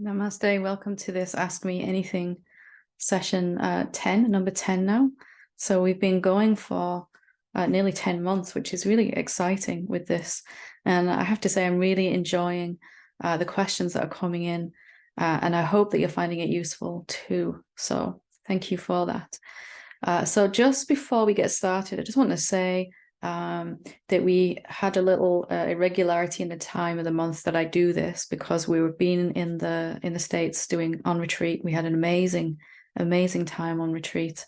Namaste. Welcome to this Ask Me Anything session 10, number 10 now. So we've been going for nearly 10 months, which is really exciting with this. And I have to say, I'm really enjoying the questions that are coming in. And I hope that you're finding it useful too. So thank you for that. So just before we get started, I just want to say that we had a little irregularity in the time of the month that I do this, because we were being in the States doing on retreat. We had an amazing time on retreat,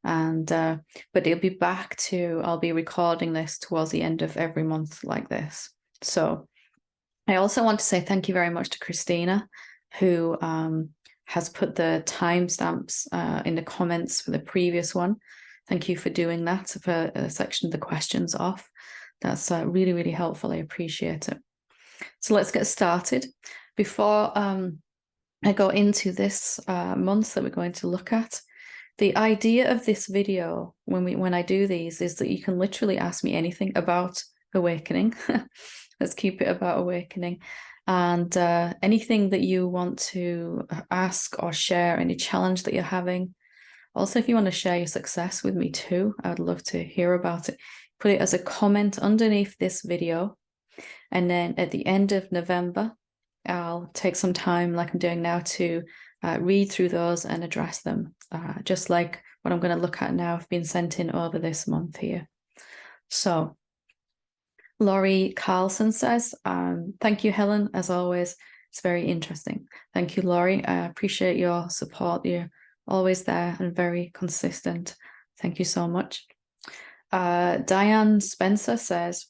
and but it'll be back to, I'll be recording this towards the end of every month like this. So I also want to say thank you very much to Christina, who has put the timestamps in the comments for the previous one. Thank you for doing that, for a section of the questions off. That's really, really helpful. I appreciate it. So let's get started. Before I go into this month that we're going to look at, the idea of this video, when I do these, is that you can literally ask me anything about awakening. Let's keep it about awakening. And anything that you want to ask or share, any challenge that you're having. Also, if you want to share your success with me too, I would love to hear about it. Put it as a comment underneath this video. And then at the end of November, I'll take some time, like I'm doing now, to read through those and address them. Just like what I'm going to look at now have been sent in over this month here. So Laurie Carlson says, thank you, Helen, as always. It's very interesting. Thank you, Laurie. I appreciate your support. You're always there and very consistent. Thank you so much. Diane Spencer says,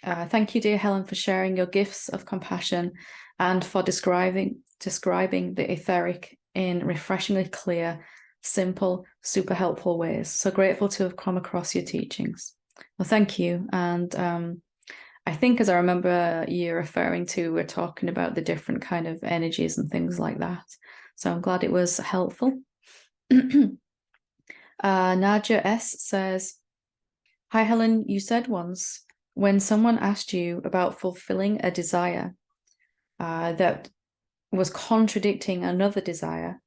thank you, dear Helen, for sharing your gifts of compassion and for describing the etheric in refreshingly clear, simple, super helpful ways. So grateful to have come across your teachings. Well, thank you. And I think, as I remember you referring to, we're talking about the different kind of energies and things like that. So I'm glad it was helpful. Nadia S says, hi Helen, you said once when someone asked you about fulfilling a desire that was contradicting another desire,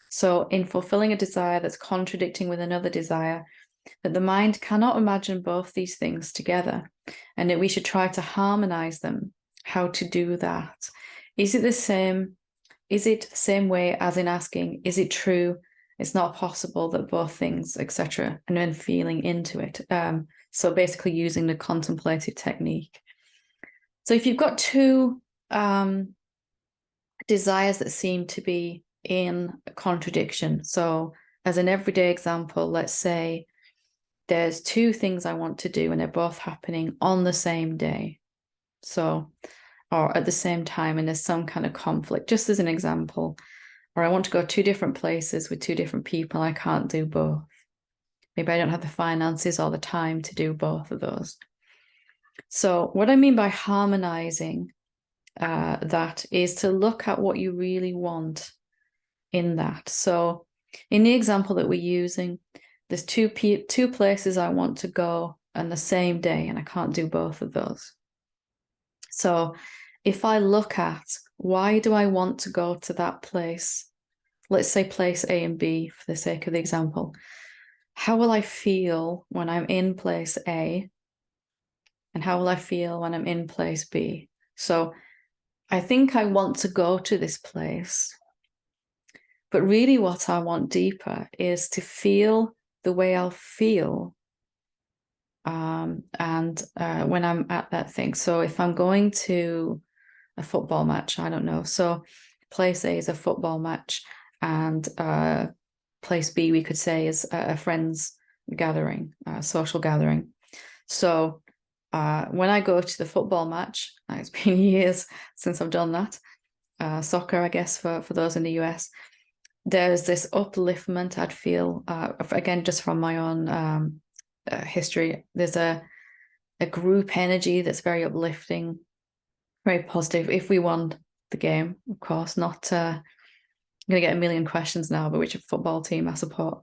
so in fulfilling a desire that's contradicting with another desire, that the mind cannot imagine both these things together and that we should try to harmonize them. How to do that? Is it the same way as in asking, is it true it's not possible that both things, etc., and then feeling into it? So basically using the contemplative technique. So if you've got two desires that seem to be in contradiction, so as an everyday example, let's say there's two things I want to do and they're both happening on the same day, so, or at the same time, and there's some kind of conflict, just as an example. Or I want to go two different places with two different people. I can't do both. Maybe I don't have the finances or the time to do both of those. So what I mean by harmonizing that is to look at what you really want in that. So in the example that we're using, there's two places I want to go on the same day, and I can't do both of those. So if I look at, why do I want to go to that place? Let's say place A and B for the sake of the example. How will I feel when I'm in place A? And how will I feel when I'm in place B? So I think I want to go to this place. But really what I want deeper is to feel the way I'll feel when I'm at that thing. So if I'm going to a football match, I don't know. So place A is a football match, and place B, we could say, is a friend's gathering, a social gathering. So when I go to the football match, it's been years since I've done that, soccer, I guess, for those in the US, there's this upliftment I'd feel, again, just from my own history. There's a group energy that's very uplifting, very positive. If we won the game, of course, not I'm going to get a million questions now about which football team I support.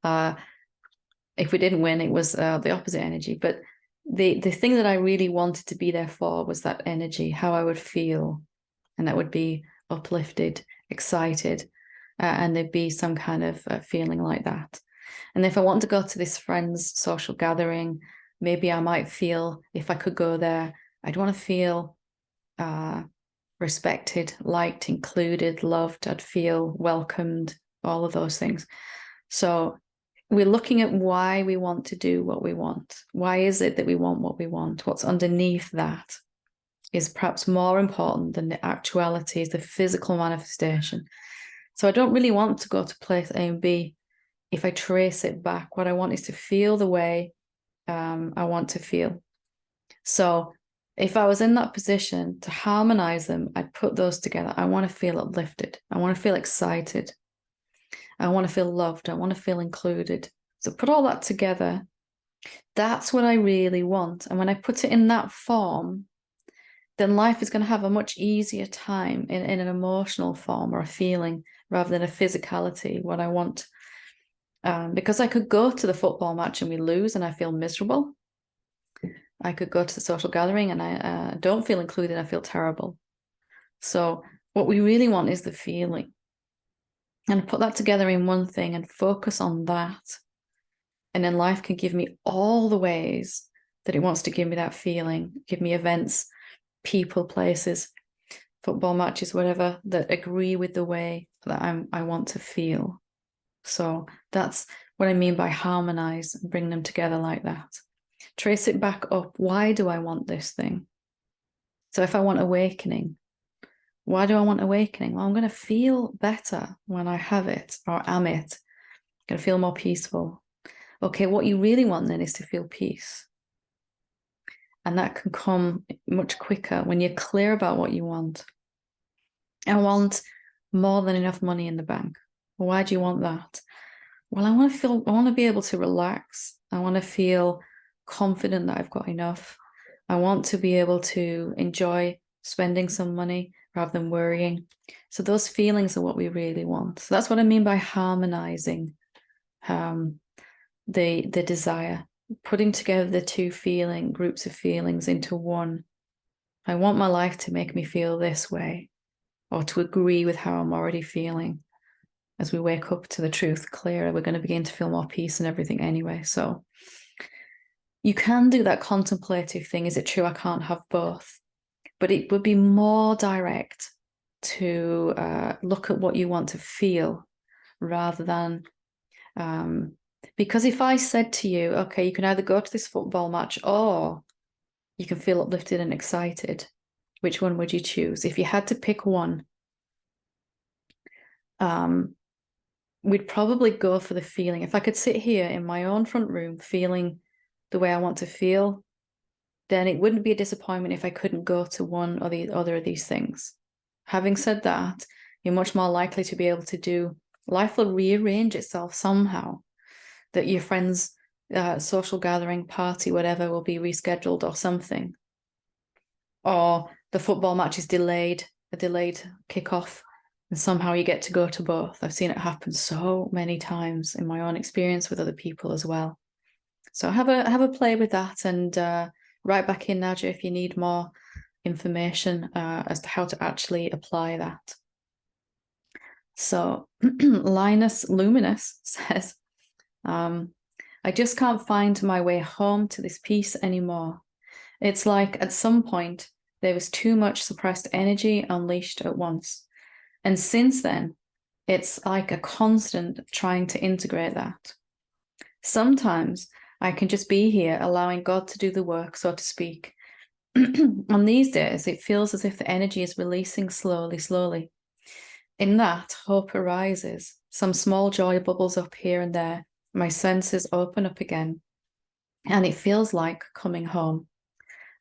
If we didn't win, it was the opposite energy. But the thing that I really wanted to be there for was that energy, how I would feel. And that would be uplifted, excited, and there'd be some kind of feeling like that. And if I want to go to this friend's social gathering, maybe I might feel, if I could go there, I'd want to feel respected, liked, included, loved. I'd feel welcomed, all of those things. So we're looking at why we want to do what we want. Why is it that we want what we want? What's underneath that is perhaps more important than the actualities, the physical manifestation. So I don't really want to go to place A and B. If I trace it back, what I want is to feel the way I want to feel. So if I was in that position to harmonize them, I'd put those together. I want to feel uplifted. I want to feel excited. I want to feel loved. I want to feel included. So put all that together. That's what I really want. And when I put it in that form, then life is going to have a much easier time in an emotional form or a feeling rather than a physicality, what I want. Because I could go to the football match and we lose and I feel miserable. I could go to the social gathering and I don't feel included. I feel terrible. So what we really want is the feeling. And put that together in one thing and focus on that. And then life can give me all the ways that it wants to give me that feeling, give me events, people, places, football matches, whatever, that agree with the way that I want to feel. So that's what I mean by harmonize and bring them together like that. Trace it back up. Why do I want this thing? So if I want awakening, why do I want awakening? Well, I'm going to feel better when I have it or am it. I'm going to feel more peaceful. Okay, what you really want then is to feel peace. And that can come much quicker when you're clear about what you want. I want more than enough money in the bank. Why do you want that? Well, I want to be able to relax. I want to feel confident that I've got enough. I want to be able to enjoy spending some money rather than worrying. So those feelings are what we really want. So that's what I mean by harmonizing the desire, putting together the two groups of feelings into one. I want my life to make me feel this way, or to agree with how I'm already feeling. As we wake up to the truth clearer, we're going to begin to feel more peace and everything anyway. So you can do that contemplative thing. Is it true I can't have both? But it would be more direct to look at what you want to feel rather than... because if I said to you, okay, you can either go to this football match or you can feel uplifted and excited, which one would you choose? If you had to pick one, we'd probably go for the feeling. If I could sit here in my own front room feeling the way I want to feel, then it wouldn't be a disappointment if I couldn't go to one or the other of these things. Having said that, you're much more likely to be able to do... Life will rearrange itself somehow, that your friend's social gathering, party, whatever, will be rescheduled or something. Or the football match is delayed, a delayed kickoff, and somehow you get to go to both. I've seen it happen so many times in my own experience with other people as well. So have a play with that, and write back in, Naja, if you need more information as to how to actually apply that. So Linus Luminus says, I just can't find my way home to this peace anymore. It's like at some point there was too much suppressed energy unleashed at once. And since then, it's like a constant trying to integrate that. Sometimes I can just be here allowing God to do the work, so to speak. On these days, it feels as if the energy is releasing slowly, slowly. In that, hope arises. Some small joy bubbles up here and there. My senses open up again, and it feels like coming home.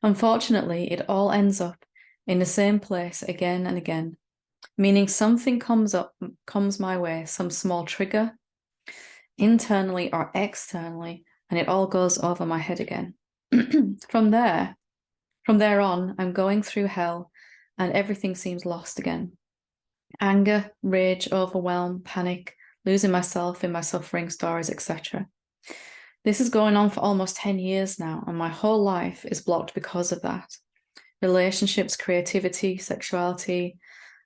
Unfortunately, it all ends up in the same place again and again, meaning something comes my way, some small trigger, internally or externally, and it all goes over my head again. From there on, I'm going through hell, and everything seems lost again. Anger, rage, overwhelm, panic, losing myself in my suffering stories, etc. This is going on for almost 10 years now, and my whole life is blocked because of that. Relationships, creativity, sexuality,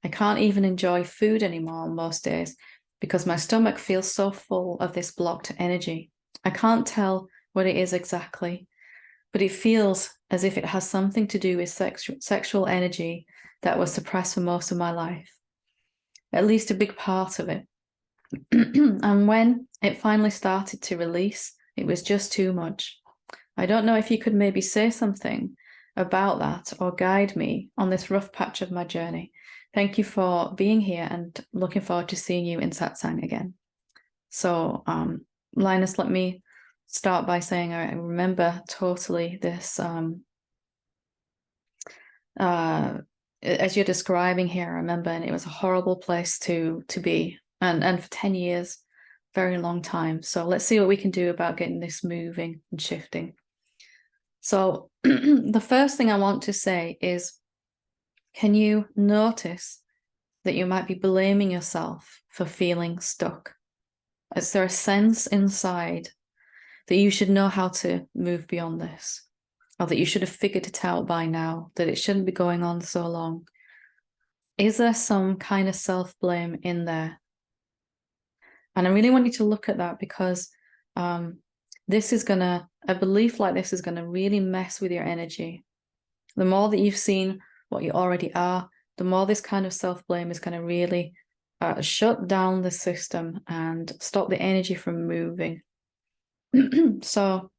I can't even enjoy food anymore on most days because my stomach feels so full of this blocked energy. I can't tell what it is exactly, but it feels as if it has something to do with sexual energy that was suppressed for most of my life, at least a big part of it. And when it finally started to release, it was just too much. I don't know if you could maybe say something about that or guide me on this rough patch of my journey. Thank you for being here and looking forward to seeing you in Satsang again. So, Linus, let me start by saying I remember totally this, as you're describing here, I remember, and it was a horrible place to be, and for 10 years, very long time. So let's see what we can do about getting this moving and shifting. So the first thing I want to say is, can you notice that you might be blaming yourself for feeling stuck? Is there a sense inside that you should know how to move beyond this, or that you should have figured it out by now, that it shouldn't be going on so long? Is there some kind of self-blame in there? And I really want you to look at that, because a belief like this is gonna really mess with your energy. The more that you've seen what you already are, the more this kind of self-blame is gonna really shut down the system and stop the energy from moving. So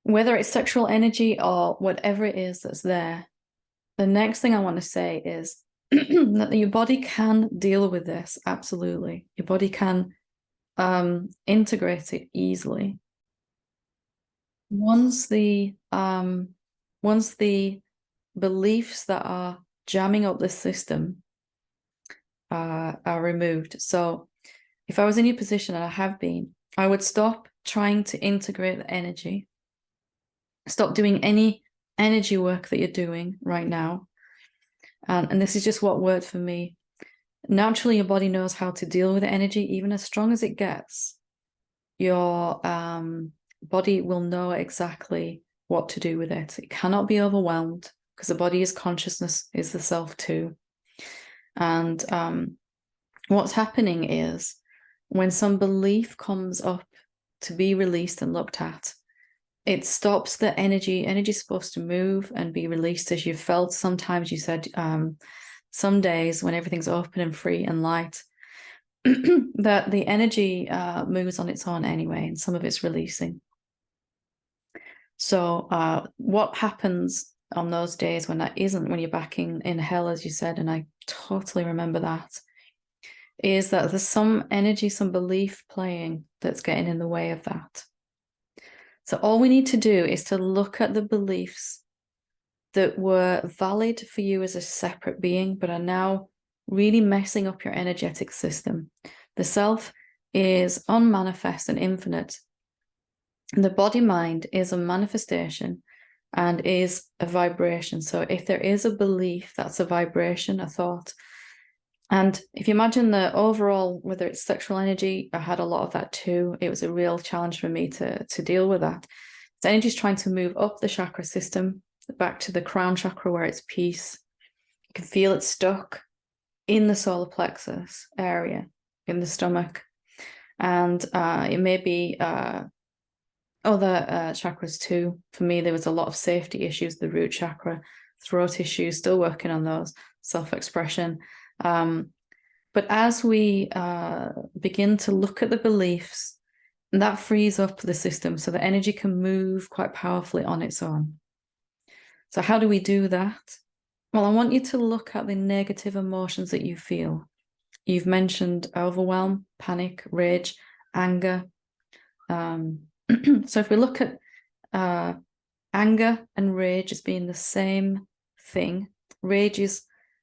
whether it's sexual energy or whatever it is that's there, the next thing I want to say is that your body can deal with this. Absolutely. Your body can integrate it easily. Once the beliefs that are jamming up the system are removed. So if I was in your position, and I have been, I would stop trying to integrate the energy. Stop doing any energy work that you're doing right now. And this is just what worked for me. Naturally, your body knows how to deal with the energy, even as strong as it gets. Your body will know exactly what to do with it. It cannot be overwhelmed, because the body is consciousness, is the self too. And what's happening is, when some belief comes up to be released and looked at, it stops the energy. Energy is supposed to move and be released, as you've felt. Sometimes you said some days when everything's open and free and light, that the energy moves on its own anyway, and some of it's releasing. So what happens on those days when that isn't, when you're back in hell, as you said, and I totally remember that, is that there's some energy, some belief playing that's getting in the way of that. So all we need to do is to look at the beliefs that were valid for you as a separate being, but are now really messing up your energetic system. The self is unmanifest and infinite. And the body-mind is a manifestation and is a vibration. So if there is a belief, that's a vibration, a thought. And if you imagine the overall, whether it's sexual energy, I had a lot of that too. It was a real challenge for me to deal with that. The energy is trying to move up the chakra system, back to the crown chakra where it's peace. You can feel it stuck in the solar plexus area, in the stomach. And it may be other chakras too. For me, there was a lot of safety issues, the root chakra, throat issues, still working on those, self-expression. But as we begin to look at the beliefs, that frees up the system so the energy can move quite powerfully on its own. So how do we do that? Well, I want you to look at the negative emotions that you feel. You've mentioned overwhelm, panic, rage, anger. So if we look at anger and rage as being the same thing, rage is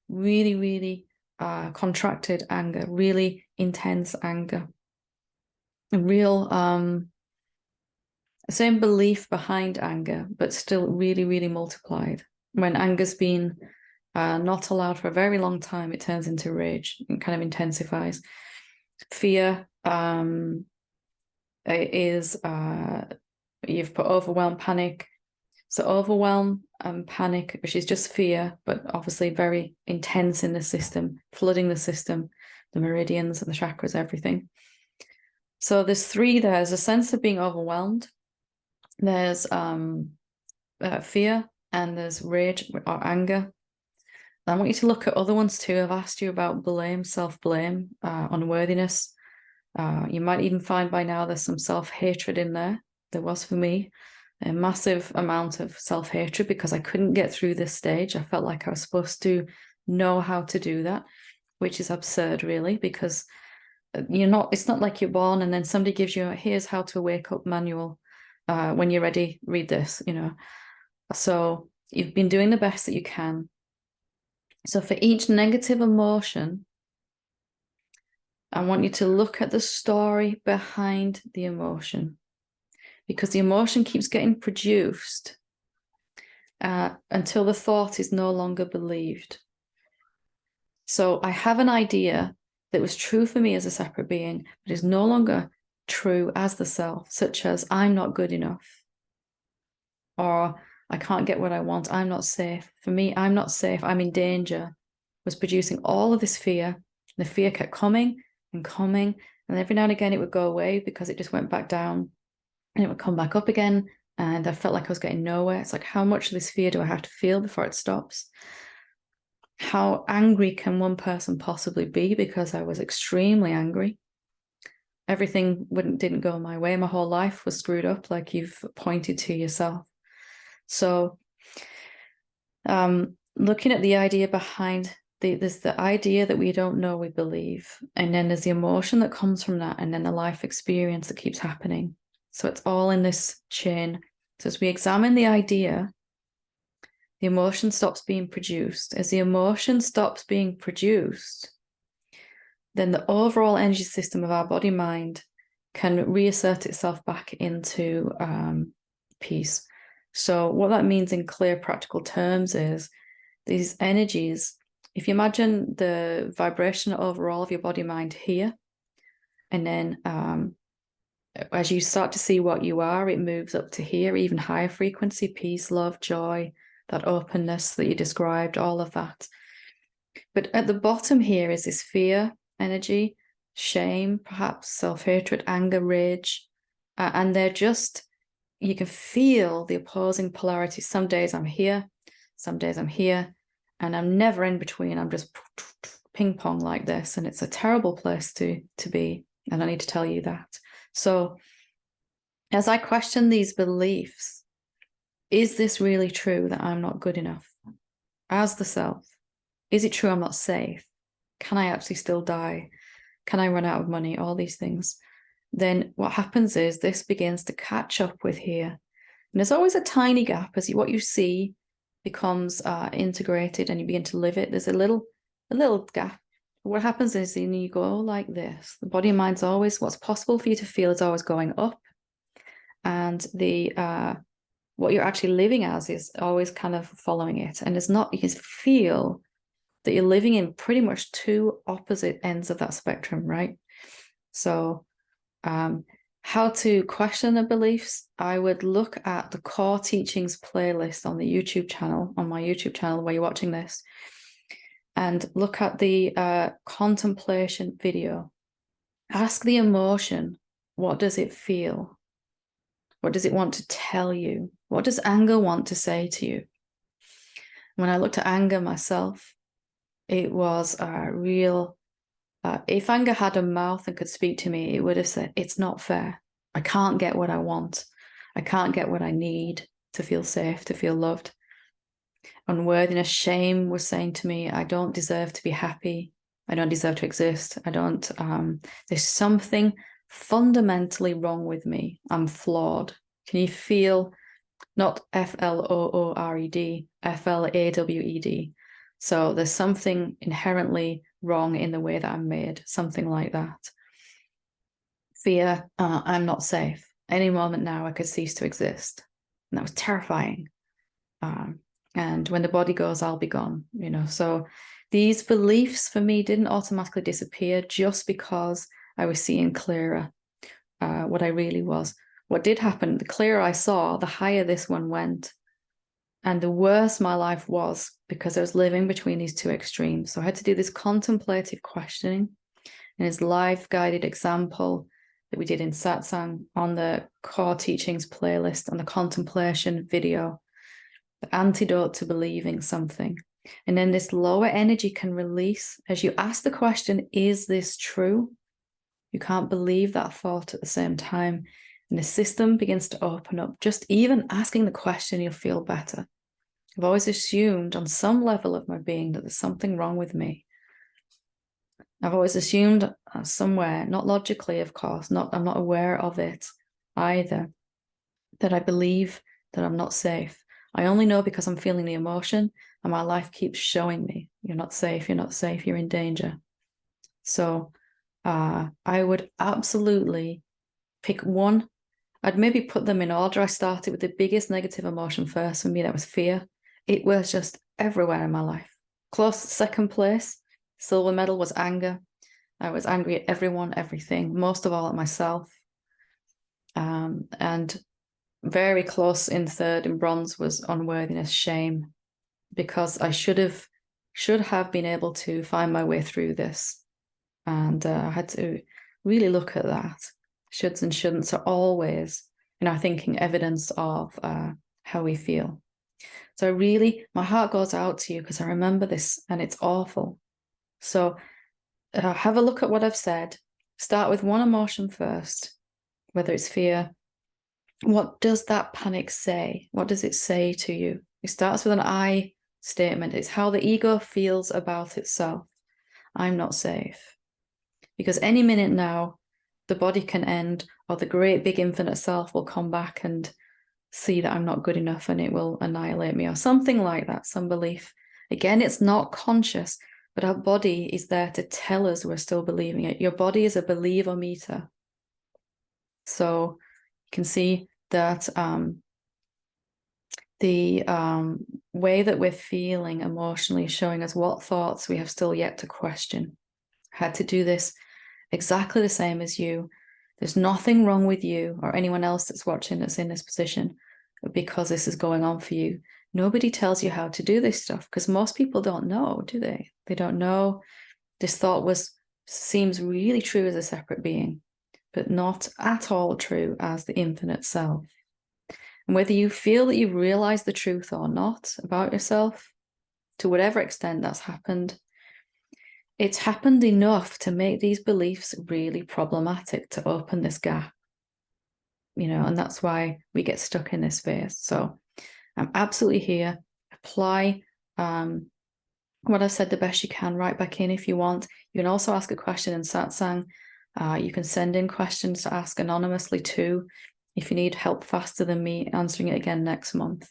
really, really contracted anger, really intense anger. A real same belief behind anger, but still really, really multiplied. When anger's been not allowed for a very long time, it turns into rage and kind of intensifies. Fear is you've put overwhelm, panic. So overwhelm panic, which is just fear, but obviously very intense in the system, flooding the system, the meridians and the chakras, everything. So there's three there. There's a sense of being overwhelmed. There's fear, and there's rage or anger. I want you to look at other ones too. I've asked you about blame, self-blame, unworthiness. You might even find by now there's some self-hatred in there. There was for me a massive amount of self-hatred because I couldn't get through this stage. I felt like I was supposed to know how to do that, which is absurd, really, because it's not like you're born and then somebody gives you, here's how to wake up manual. When you're ready, read this, So you've been doing the best that you can. So for each negative emotion, I want you to look at the story behind the emotion, because the emotion keeps getting produced until the thought is no longer believed. So I have an idea that was true for me as a separate being, but is no longer true as the self, such as I'm not good enough, or I can't get what I want, I'm not safe. For me, I'm not safe, I'm in danger, was producing all of this fear. The fear kept coming and coming, and every now and again it would go away because it just went back down, and it would come back up again, and I felt like I was getting nowhere. It's like, how much of this fear do I have to feel before it stops? How angry can one person possibly be? Because I was extremely angry. Everything didn't go my way. My whole life was screwed up, like you've pointed to yourself. So looking at the idea behind there's the idea that we don't know, we believe, and then there's the emotion that comes from that, and then the life experience that keeps happening. So it's all in this chain. So as we examine the idea, the emotion stops being produced. As the emotion stops being produced, then the overall energy system of our body mind can reassert itself back into peace. So what that means in clear practical terms is these energies, if you imagine the vibration overall of your body mind here, and then as you start to see what you are, it moves up to here, even higher frequency, peace, love, joy, that openness that you described, all of that. But at the bottom here is this fear energy, shame, perhaps self-hatred, anger, rage, and they're just, you can feel the opposing polarity. Some days I'm here, some days I'm here, and I'm never in between. I'm just ping pong like this, and it's a terrible place to be, and I need to tell you that. So as I question these beliefs, is this really true that I'm not good enough as the self? Is it true I'm not safe? Can I actually still die? Can I run out of money? All these things. Then what happens is this begins to catch up with here. And there's always a tiny gap as what you see becomes integrated and you begin to live it. There's a little gap. What happens is then you go like this. The body and mind's always, what's possible for you to feel is always going up. And what you're actually living as is always kind of following it. And it's not, you can feel that you're living in pretty much two opposite ends of that spectrum, right? So how to question the beliefs, I would look at the core teachings playlist on the YouTube channel, on my YouTube channel where you're watching this, and look at the contemplation video. Ask the emotion, what does it feel? What does it want to tell you? What does anger want to say to you? When I looked at anger myself, it was a real, if anger had a mouth and could speak to me, it would have said, it's not fair. I can't get what I want. I can't get what I need to feel safe, to feel loved. Unworthiness, shame was saying to me, I don't deserve to be happy. I don't deserve to exist. I don't, there's something fundamentally wrong with me. I'm flawed. Can you feel, not F-L-O-O-R-E-D, F-L-A-W-E-D. So there's something inherently wrong in the way that I'm made, something like that. Fear, I'm not safe. Any moment now I could cease to exist. And that was terrifying. And when the body goes, I'll be gone, So these beliefs for me didn't automatically disappear just because I was seeing clearer what I really was. What did happen, the clearer I saw, the higher this one went. And the worse my life was, because I was living between these two extremes. So I had to do this contemplative questioning in his live guided example that we did in Satsang, on the core teachings playlist, on the contemplation video, the antidote to believing something. And then this lower energy can release as you ask the question, is this true? You can't believe that thought at the same time. And the system begins to open up. Just even asking the question, you'll feel better. I've always assumed on some level of my being that there's something wrong with me. I've always assumed somewhere, not logically, of course, I'm not aware of it either, that I believe that I'm not safe. I only know because I'm feeling the emotion, and my life keeps showing me, you're not safe, you're in danger. So I would absolutely pick one. I'd maybe put them in order. I started with the biggest negative emotion first. For me, that was fear. It was just everywhere in my life. Close second place, silver medal, was anger. I was angry at everyone, everything, most of all at myself. And very close in third, in bronze, was unworthiness, shame, because I should have been able to find my way through this. And I had to really look at that. Shoulds and shouldn'ts are always, in our thinking, evidence of how we feel. So really, my heart goes out to you because I remember this and it's awful. So have a look at what I've said. Start with one emotion first, whether it's fear. What does that panic say? What does it say to you? It starts with an I statement. It's how the ego feels about itself. I'm not safe. Because any minute now, the body can end, or the great big infinite self will come back and see that I'm not good enough and it will annihilate me, or something like that, some belief. Again, it's not conscious, but our body is there to tell us we're still believing it. Your body is a believer meter. So you can see that the way that we're feeling emotionally is showing us what thoughts we have still yet to question. I had to do this exactly the same as you. There's nothing wrong with you or anyone else that's watching that's in this position because this is going on for you. Nobody tells you how to do this stuff because most people don't know, do they? They don't know. This thought seems really true as a separate being, but not at all true as the infinite self. And whether you feel that you've realized the truth or not about yourself, to whatever extent that's happened, it's happened enough to make these beliefs really problematic, to open this gap, and that's why we get stuck in this phase. So I'm absolutely here. Apply what I said the best you can, right back in if you want. You can also ask a question in Satsang. You can send in questions to ask anonymously too, if you need help faster than me answering it again next month.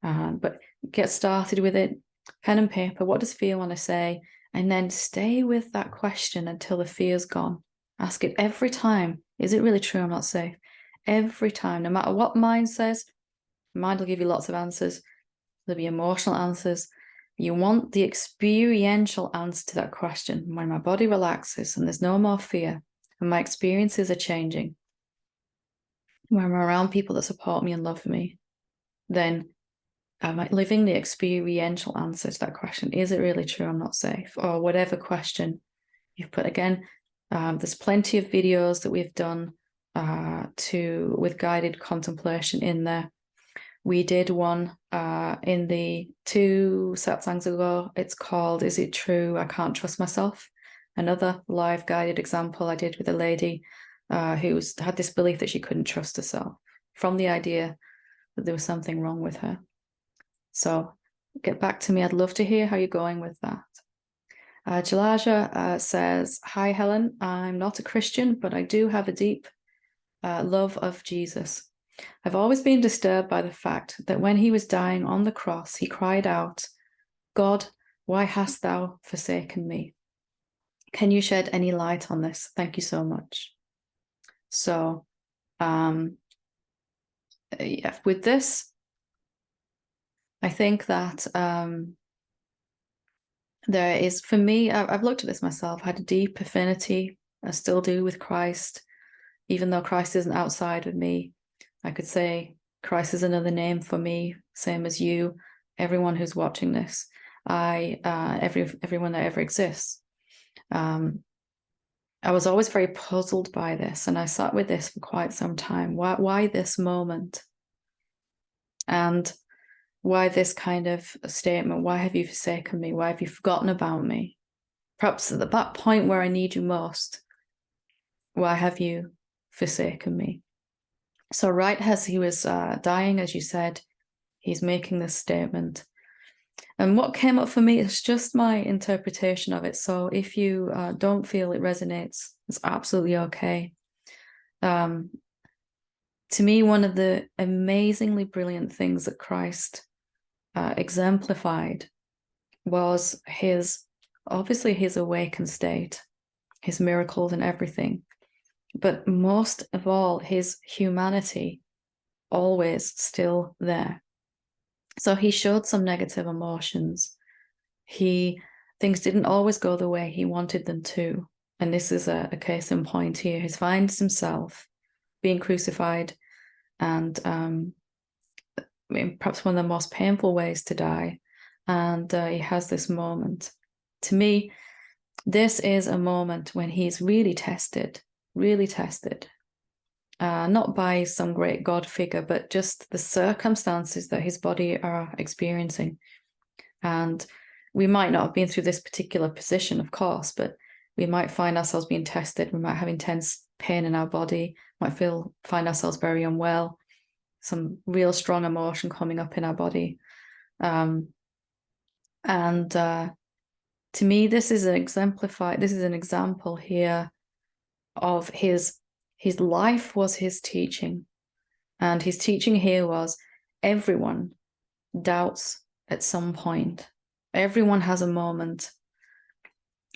But get started with it. Pen and paper. What does fear want to say? And then stay with that question until the fear's gone. Ask it every time. Is it really true I'm not safe? Every time, no matter what mind says, mind will give you lots of answers. There'll be emotional answers. You want the experiential answer to that question. When my body relaxes and there's no more fear and my experiences are changing, when I'm around people that support me and love me, then am I living the experiential answer to that question? Is it really true I'm not safe? Or whatever question you've put. Again, there's plenty of videos that we've done with guided contemplation in there. We did one in the 2 satsangs ago. It's called, Is It True I Can't Trust Myself? Another live guided example I did with a lady who had this belief that she couldn't trust herself from the idea that there was something wrong with her. So get back to me. I'd love to hear how you're going with that. Jalaja says, hi, Helen. I'm not a Christian, but I do have a deep love of Jesus. I've always been disturbed by the fact that when he was dying on the cross, he cried out, God, why hast thou forsaken me? Can you shed any light on this? Thank you so much. So, yeah, with this, I think that there is, for me, I've looked at this myself, I had a deep affinity, I still do, with Christ. Even though Christ isn't outside of me, I could say Christ is another name for me, same as you, everyone who's watching this. Everyone that ever exists. I was always very puzzled by this, and I sat with this for quite some time. Why this moment? And why this kind of statement? Why have you forsaken me? Why have you forgotten about me? Perhaps at that point where I need you most, why have you forsaken me? So right as he was dying, as you said, he's making this statement. And what came up for me is just my interpretation of it. So if you don't feel it resonates, it's absolutely okay. To me, one of the amazingly brilliant things that Christ exemplified was obviously his awakened state, his miracles and everything. But most of all, his humanity always still there. So he showed some negative emotions. Things didn't always go the way he wanted them to. And this is a case in point here. He finds himself being crucified, and perhaps one of the most painful ways to die. And he has this moment. To me, this is a moment when he's really tested, not by some great God figure, but just the circumstances that his body are experiencing. And we might not have been through this particular position, of course, but we might find ourselves being tested. We might have intense pain in our body, might find ourselves very unwell, some real strong emotion coming up in our body. To me, this is an example here of his life was his teaching. And his teaching here was everyone doubts at some point. Everyone has a moment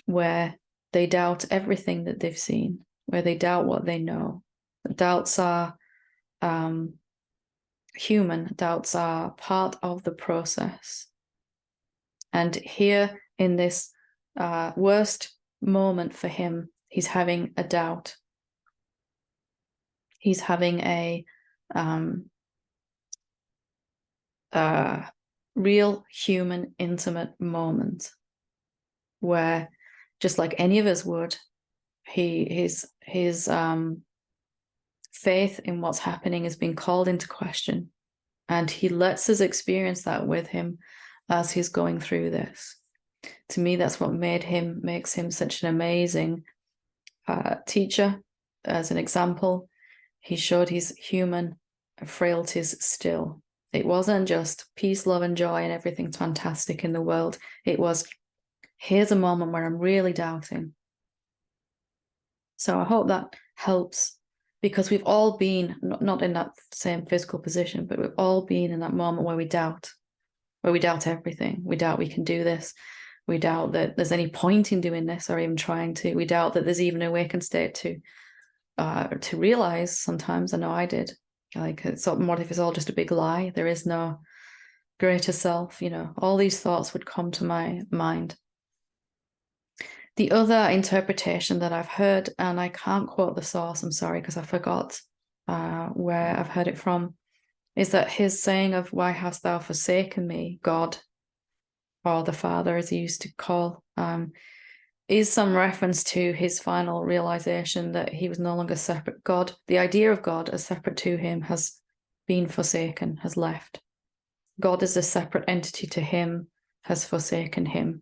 where they doubt everything that they've seen, where they doubt what they know. Doubts are human. Doubts are part of the process. And here in this worst moment for him, he's having a doubt. He's having a real human, intimate moment where, just like any of us would, his faith in what's happening is being called into question, and he lets us experience that with him as he's going through this. To me, that's what makes him such an amazing teacher. As an example, he showed his human frailties still. It wasn't just peace, love, and joy and everything's fantastic in the world. It was, here's a moment where I'm really doubting. So I hope that helps, because we've all been, not in that same physical position, but we've all been in that moment where we doubt everything. We doubt we can do this. We doubt that there's any point in doing this or even trying to. We doubt that there's even an awakened state to realize sometimes. I know I did. Like, what if it's all just a big lie? There is no greater self. All these thoughts would come to my mind. The other interpretation that I've heard, and I can't quote the source, I'm sorry, because I forgot where I've heard it from, is that his saying of "Why hast thou forsaken me, God," or the Father, as he used to call, is some reference to his final realization that he was no longer separate. God, the idea of God as separate to him, has been forsaken, has left. God as a separate entity to him has forsaken him.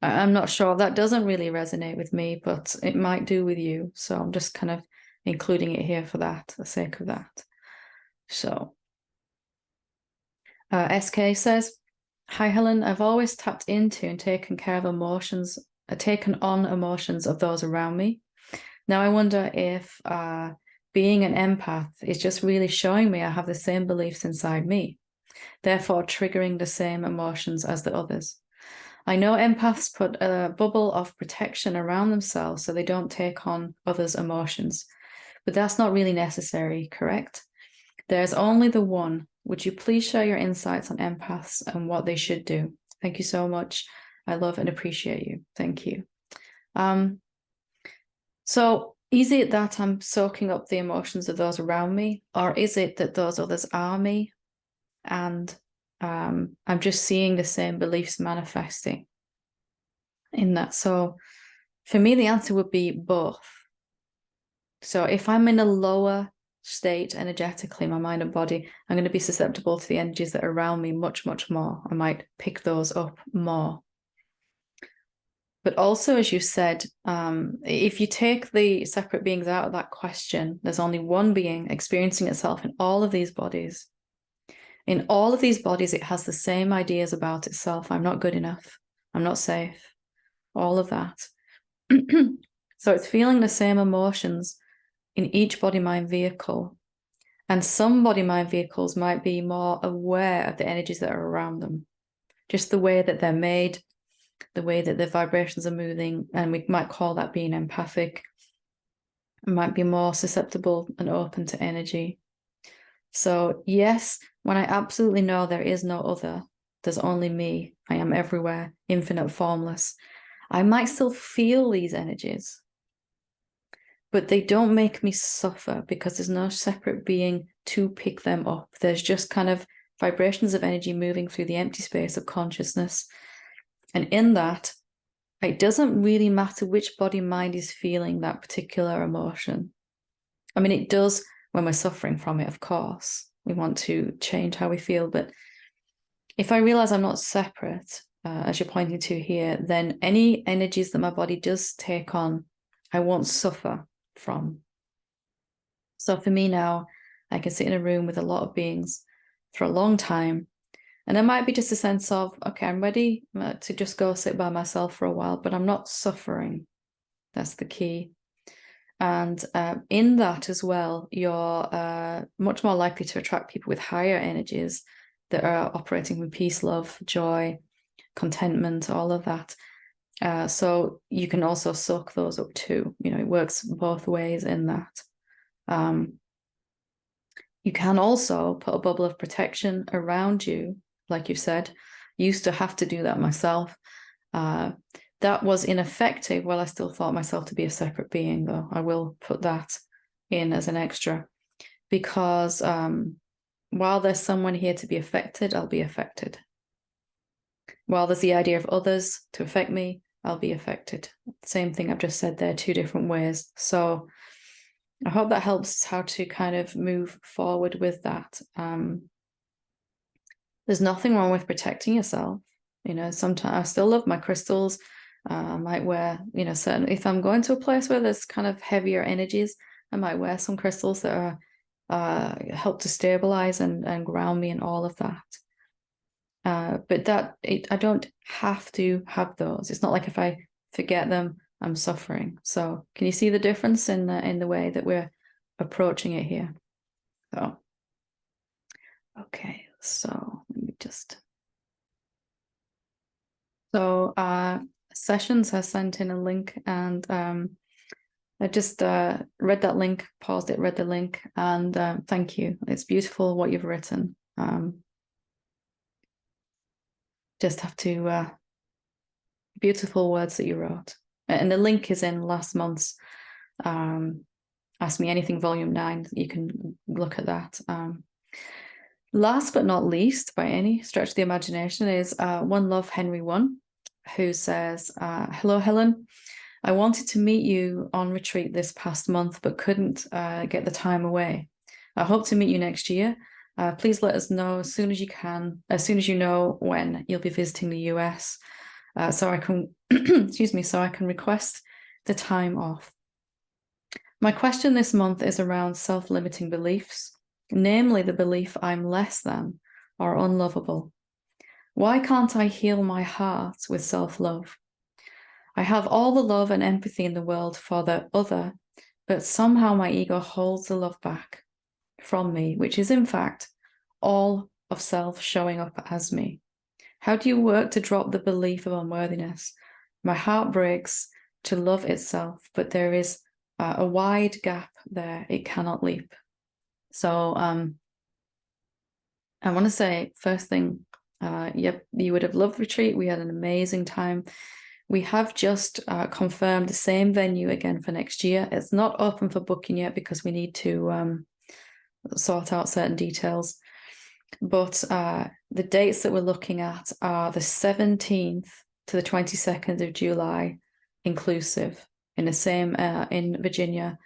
I'm not sure. That doesn't really resonate with me, but it might do with you. So I'm just kind of including it here for the sake of that. So SK says, "Hi, Helen. I've always tapped into and taken on emotions of those around me. Now I wonder if being an empath is just really showing me I have the same beliefs inside me, therefore triggering the same emotions as the others. I know empaths put a bubble of protection around themselves so they don't take on others' emotions, but that's not really necessary, correct? There's only the one. Would you please share your insights on empaths and what they should do? Thank you so much. I love and appreciate you. Thank you." So is it that I'm soaking up the emotions of those around me, or is it that those others are me and I'm just seeing the same beliefs manifesting in that? So for me, the answer would be both. So if I'm in a lower state energetically, my mind and body, I'm going to be susceptible to the energies that are around me much, much more. I might pick those up more. But also, as you said, if you take the separate beings out of that question, there's only one being experiencing itself in all of these bodies. In all of these bodies, it has the same ideas about itself. I'm not good enough. I'm not safe. All of that. So it's feeling the same emotions in each body-mind vehicle. And some body-mind vehicles might be more aware of the energies that are around them. Just the way that they're made, the way that the vibrations are moving, and we might call that being empathic. It might be more susceptible and open to energy. So yes, when I absolutely know there is no other, there's only me, I am everywhere, infinite, formless, I might still feel these energies, but they don't make me suffer because there's no separate being to pick them up. There's just kind of vibrations of energy moving through the empty space of consciousness. And in that, it doesn't really matter which body mind is feeling that particular emotion. I mean, it does when we're suffering from it, of course. We want to change how we feel. But if I realize I'm not separate, as you're pointing to here, then any energies that my body does take on, I won't suffer from. So for me now, I can sit in a room with a lot of beings for a long time. And there might be just a sense of, okay, I'm ready to just go sit by myself for a while, but I'm not suffering. That's the key. And in that as well, you're much more likely to attract people with higher energies that are operating with peace, love, joy, contentment, all of that. So you can also soak those up too. You know, it works both ways in that. You can also put a bubble of protection around you, like you said. I used to have to do that myself. That was ineffective. Well, I still thought myself to be a separate being, though. I will put that in as an extra because while there's someone here to be affected, I'll be affected. While there's the idea of others to affect me, I'll be affected. Same thing I've just said there, two different ways. So I hope that helps how to kind of move forward with that. There's nothing wrong with protecting yourself. You know, sometimes I still love my crystals. I might wear, you know, certain, if I'm going to a place where there's kind of heavier energies, I might wear some crystals that are help to stabilize and ground me and all of that. But I don't have to have those. It's not like if I forget them, I'm suffering. So can you see the difference in the way that we're approaching it here? So, okay, so let me just. So Sessions has sent in a link, and I just read that link, paused it, read the link, and thank you. It's beautiful what you've written. Just have to beautiful words that you wrote, and the link is in last month's Ask Me Anything Volume 9. You can look at that. Last but not least, by any stretch of the imagination, is One Love Henry 1, who says, hello, Helen. I wanted to meet you on retreat this past month, but couldn't get the time away. I hope to meet you next year. Please let us know as soon as you can, as soon as you know when you'll be visiting the US, so I can, excuse me, so I can request the time off. My question this month is around self-limiting beliefs, namely the belief I'm less than or unlovable. Why can't I heal my heart with self-love? I have all the love and empathy in the world for the other, but somehow my ego holds the love back from me, which is in fact all of self showing up as me. How do you work to drop the belief of unworthiness? My heart breaks to love itself, but there is a wide gap there. It cannot leap. So I want to say first thing, yep, you would have loved retreat. We had an amazing time. we have just confirmed the same venue again for next year. It's not open for booking yet because we need to sort out certain details. But the dates that we're looking at are the 17th to the 22nd of July, inclusive, in the same, in Virginia,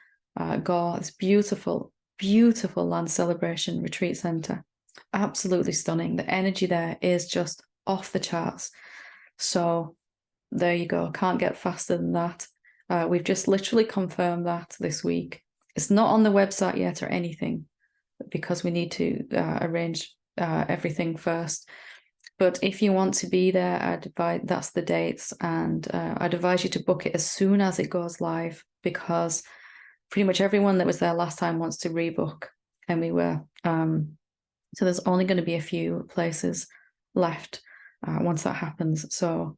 Gore. It's beautiful, beautiful land celebration retreat center. Absolutely stunning. The energy there is just off the charts. So there you go. Can't get faster than that. We've just literally confirmed that this week. It's not on the website yet or anything because we need to arrange everything first. But if you want to be there, that's the dates, and I'd advise you to book it as soon as it goes live, because pretty much everyone that was there last time wants to rebook, and we were. So there's only going to be a few places left once that happens. So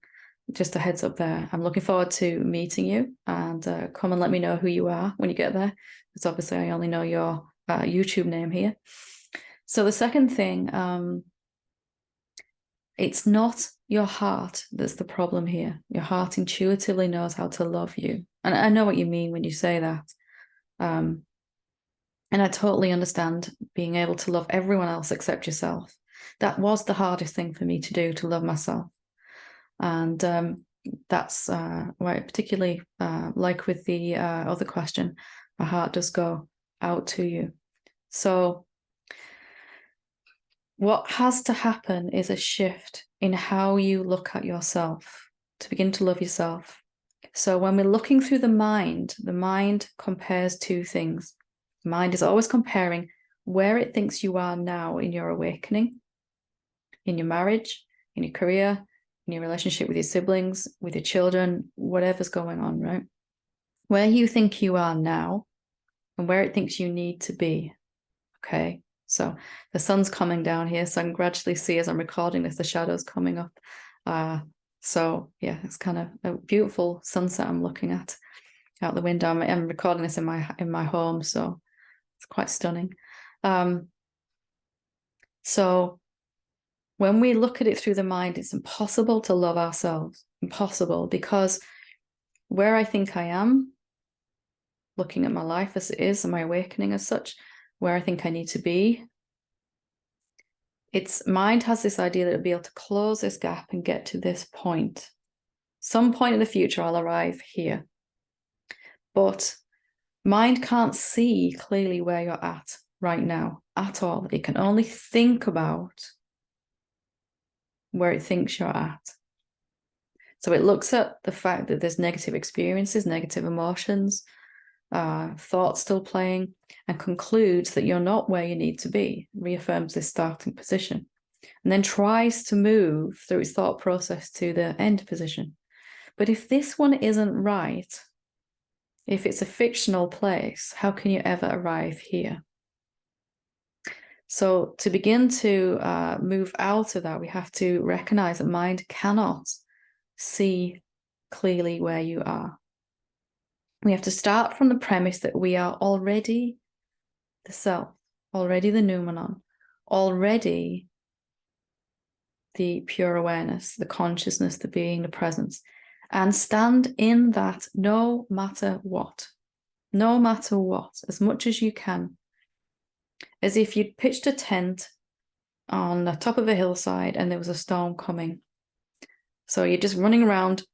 just a heads up there. I'm looking forward to meeting you, and come and let me know who you are when you get there, because obviously I only know your YouTube name here. So the second thing, it's not your heart that's the problem here. Your heart intuitively knows how to love you. And I know what you mean when you say that. And I totally understand being able to love everyone else except yourself. That was the hardest thing for me to do, to love myself. And that's why I particularly like with the other question, my heart does go out to you. So what has to happen is a shift in how you look at yourself to begin to love yourself. So when we're looking through the mind compares two things. The mind is always comparing where it thinks you are now in your awakening, in your marriage, in your career, in your relationship with your siblings, with your children, whatever's going on, right? Where you think you are now and where it thinks you need to be, okay? So the sun's coming down here, so I can gradually see as I'm recording this, the shadows coming up. So yeah, it's kind of a beautiful sunset I'm looking at out the window. I'm recording this in my home, so it's quite stunning. So when we look at it through the mind, it's impossible to love ourselves. Impossible, because where I think I am, looking at my life as it is and my awakening as such, where I think I need to be, its mind has this idea that it'll be able to close this gap and get to this point. Some point in the future, I'll arrive here. But mind can't see clearly where you're at right now at all. It can only think about where it thinks you're at. So it looks at the fact that there's negative experiences, negative emotions, thoughts still playing, and concludes that you're not where you need to be, reaffirms this starting position, and then tries to move through its thought process to the end position. But if this one isn't right, if it's a fictional place, how can you ever arrive here? So to begin to move out of that, we have to recognize that mind cannot see clearly where you are. We have to start from the premise that we are already the self, already the noumenon, already the pure awareness, the consciousness, the being, the presence, and stand in that no matter what, as much as you can, as if you'd pitched a tent on the top of a hillside and there was a storm coming. So you're just running around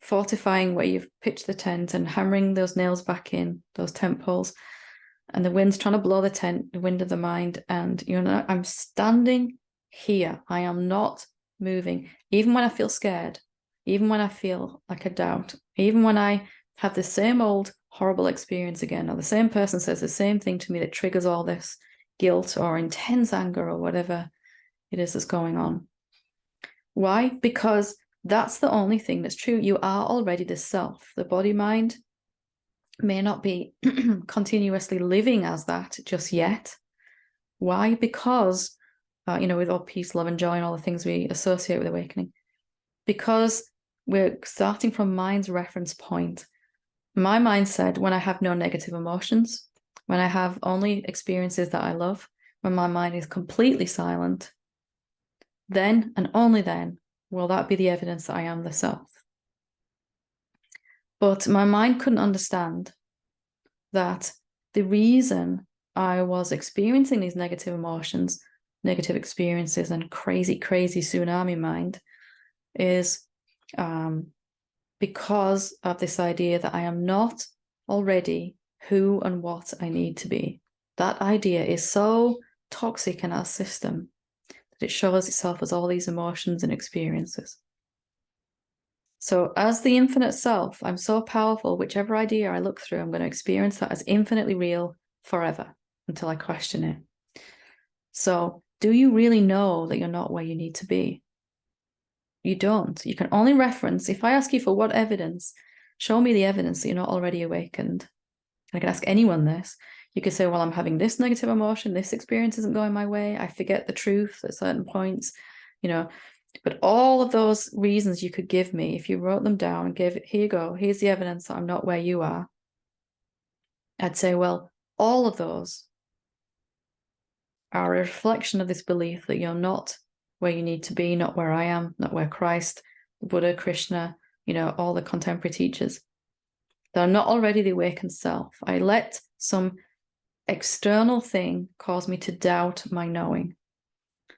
fortifying where you've pitched the tent and hammering those nails back in, those tent poles, and the wind's trying to blow the tent, the wind of the mind, and you're not, I'm standing here. I am not moving, even when I feel scared, even when I feel like I doubt, even when I have the same old horrible experience again, or the same person says the same thing to me that triggers all this guilt or intense anger or whatever it is that's going on. Why? Because that's the only thing that's true. You are already the self. The body mind may not be continuously living as that just yet. Why? Because, with all peace, love, and joy, and all the things we associate with awakening, because we're starting from mind's reference point. My mind said, when I have no negative emotions, when I have only experiences that I love, when my mind is completely silent, then and only then will that be the evidence that I am the self. But my mind couldn't understand that the reason I was experiencing these negative emotions, negative experiences, and crazy, crazy tsunami mind is because of this idea that I am not already who and what I need to be. That idea is so toxic in our system that it shows itself as all these emotions and experiences. So as the infinite self, I'm so powerful, whichever idea I look through, I'm going to experience that as infinitely real forever until I question it. So do you really know that you're not where you need to be? You don't. You can only reference, if I ask you for what evidence, show me the evidence that you're not already awakened. I can ask anyone this. You could say, well, I'm having this negative emotion, this experience isn't going my way, I forget the truth at certain points, but all of those reasons you could give me, if you wrote them down and gave it, here you go, here's the evidence that I'm not where you are, I'd say, well, all of those are a reflection of this belief that you're not where you need to be, not where I am, not where Christ, Buddha, Krishna, all the contemporary teachers, that I'm not already the awakened self. I let some external thing cause me to doubt my knowing.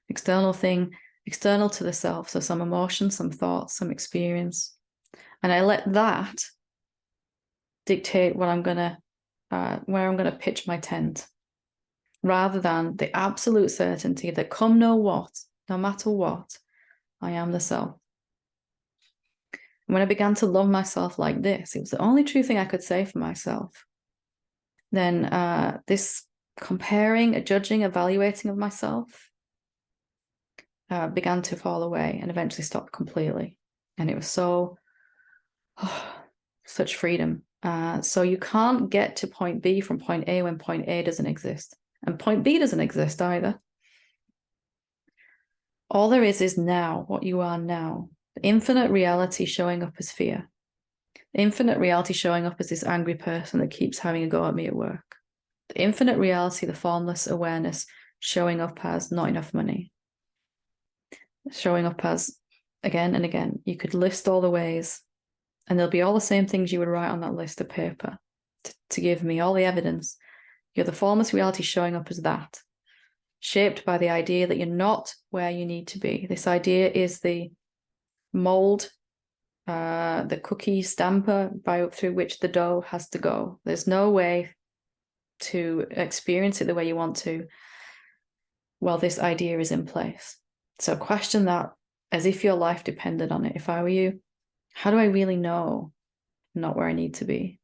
External thing, external to the self. So some emotion, some thoughts, some experience. And I let that dictate what I'm gonna, where I'm gonna pitch my tent, rather than the absolute certainty that come no matter what, I am the self. And when I began to love myself like this, it was the only true thing I could say for myself. Then this comparing, judging, evaluating of myself began to fall away and eventually stopped completely. And it was such freedom. So you can't get to point B from point A when point A doesn't exist. And point B doesn't exist either. All there is now, what you are now. The infinite reality showing up as fear. The infinite reality showing up as this angry person that keeps having a go at me at work. The infinite reality, the formless awareness, showing up as not enough money. Showing up as again and again. You could list all the ways, and there'll be all the same things you would write on that list of paper to give me all the evidence. You're the formless reality showing up as that, shaped by the idea that you're not where you need to be. This idea is the mold, the cookie stamper through which the dough has to go. There's no way to experience it the way you want to while this idea is in place. So question that as if your life depended on it. If I were you, how do I really know I'm not where I need to be?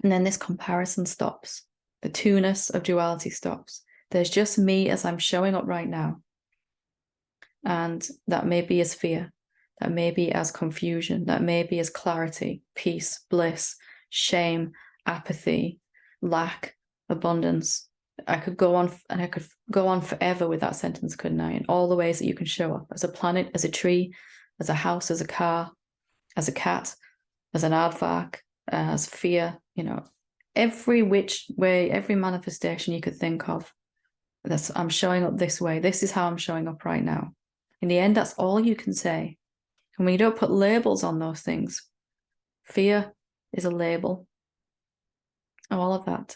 And then this comparison stops. The two-ness of duality stops. There's just me as I'm showing up right now. And that may be as fear. That may be as confusion. That may be as clarity, peace, bliss, shame, apathy, lack, abundance. I could go on, and I could go on forever with that sentence, couldn't I? In all the ways that you can show up as a planet, as a tree, as a house, as a car, as a cat, as an aardvark, as fear, every which way, every manifestation you could think of. I'm showing up this way. This is how I'm showing up right now. In the end, that's all you can say. And when you don't put labels on those things, fear is a label. All of that.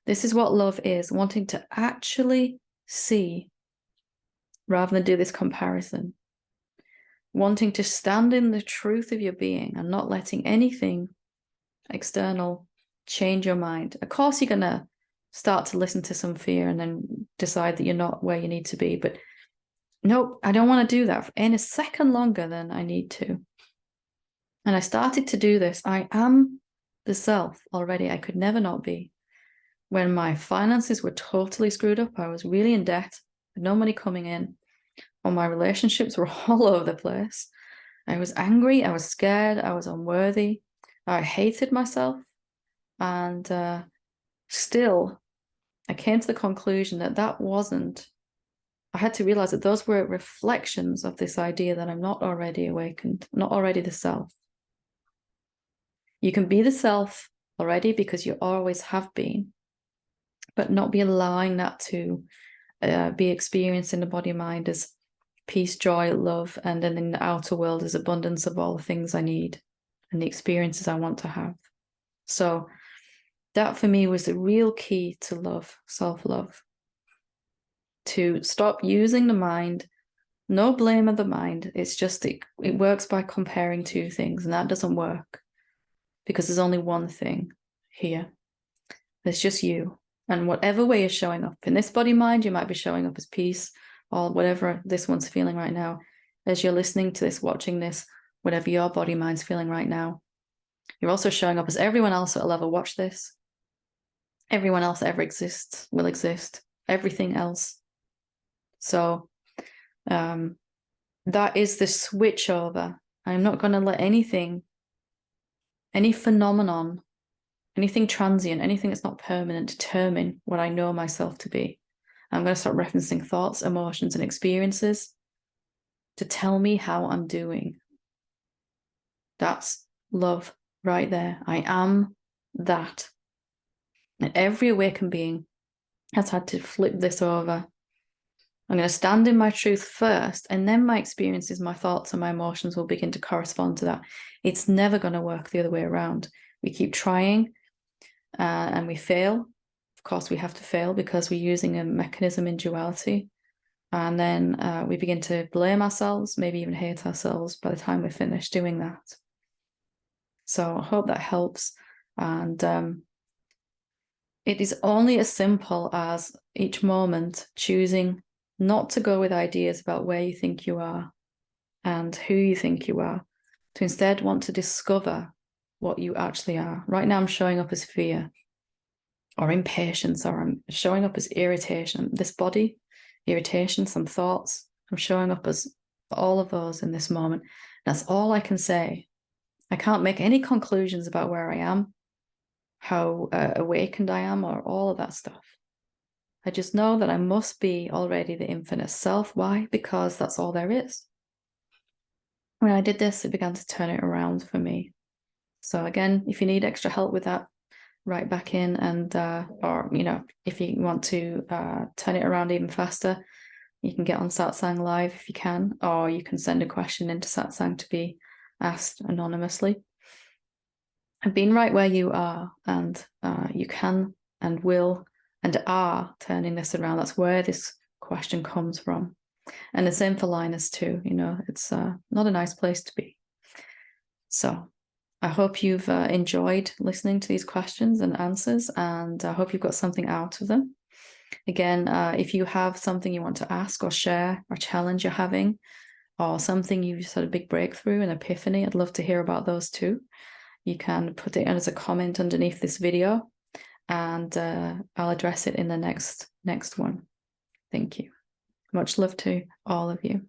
This is what love is, wanting to actually see rather than do this comparison. Wanting to stand in the truth of your being and not letting anything external change your mind. Of course, you're going to start to listen to some fear and then decide that you're not where you need to be. But nope, I don't want to do that for any second longer than I need to. And I started to do this. I am the self already. I could never not be. When my finances were totally screwed up, I was really in debt, no money coming in. Or my relationships were all over the place. I was angry. I was scared. I was unworthy. I hated myself. And still, I came to the conclusion that wasn't, I had to realize that those were reflections of this idea that I'm not already awakened, not already the self. You can be the self already because you always have been, but not be allowing that to be experienced in the body and mind as peace, joy, love, and then in the outer world as abundance of all the things I need. and the experiences I want to have. So that for me was the real key to love, self-love. To stop using the mind, no blame of the mind. It's just it works by comparing two things, and that doesn't work because there's only one thing here. There's just you. And whatever way you're showing up in this body mind, you might be showing up as peace or whatever this one's feeling right now. As you're listening to this, watching this, whatever your body mind's feeling right now, you're also showing up as everyone else that will ever watch this. Everyone else that ever exists will exist. Everything else. So that is the switch over. I'm not going to let anything, any phenomenon, anything transient, anything that's not permanent, determine what I know myself to be. I'm going to start referencing thoughts, emotions, and experiences to tell me how I'm doing. That's love right there. I am that. And every awakened being has had to flip this over. I'm going to stand in my truth first, and then my experiences, my thoughts, and my emotions will begin to correspond to that. It's never going to work the other way around. We keep trying and we fail. Of course, we have to fail because we're using a mechanism in duality. And then we begin to blame ourselves, maybe even hate ourselves by the time we're finished doing that. So I hope that helps. And it is only as simple as each moment choosing not to go with ideas about where you think you are and who you think you are, to instead want to discover what you actually are. Right now, I'm showing up as fear or impatience, or I'm showing up as irritation. This body, irritation, some thoughts. I'm showing up as all of those in this moment. That's all I can say. I can't make any conclusions about where I am, how awakened I am, or all of that stuff. I just know that I must be already the infinite self. Why? Because that's all there is. When I did this, it began to turn it around for me. So again, if you need extra help with that, write back in, and or if you want to turn it around even faster, you can get on Satsang Live if you can, or you can send a question into Satsang to be asked anonymously. And being right where you are, and you can and will and are turning this around. That's where this question comes from. And the same for Linus too. It's not a nice place to be. So I hope you've enjoyed listening to these questions and answers, and I hope you've got something out of them. Again, if you have something you want to ask or share, or challenge you're having, or something you've just had a big breakthrough, an epiphany, I'd love to hear about those too. You can put it as a comment underneath this video, and I'll address it in the next one. Thank you. Much love to all of you.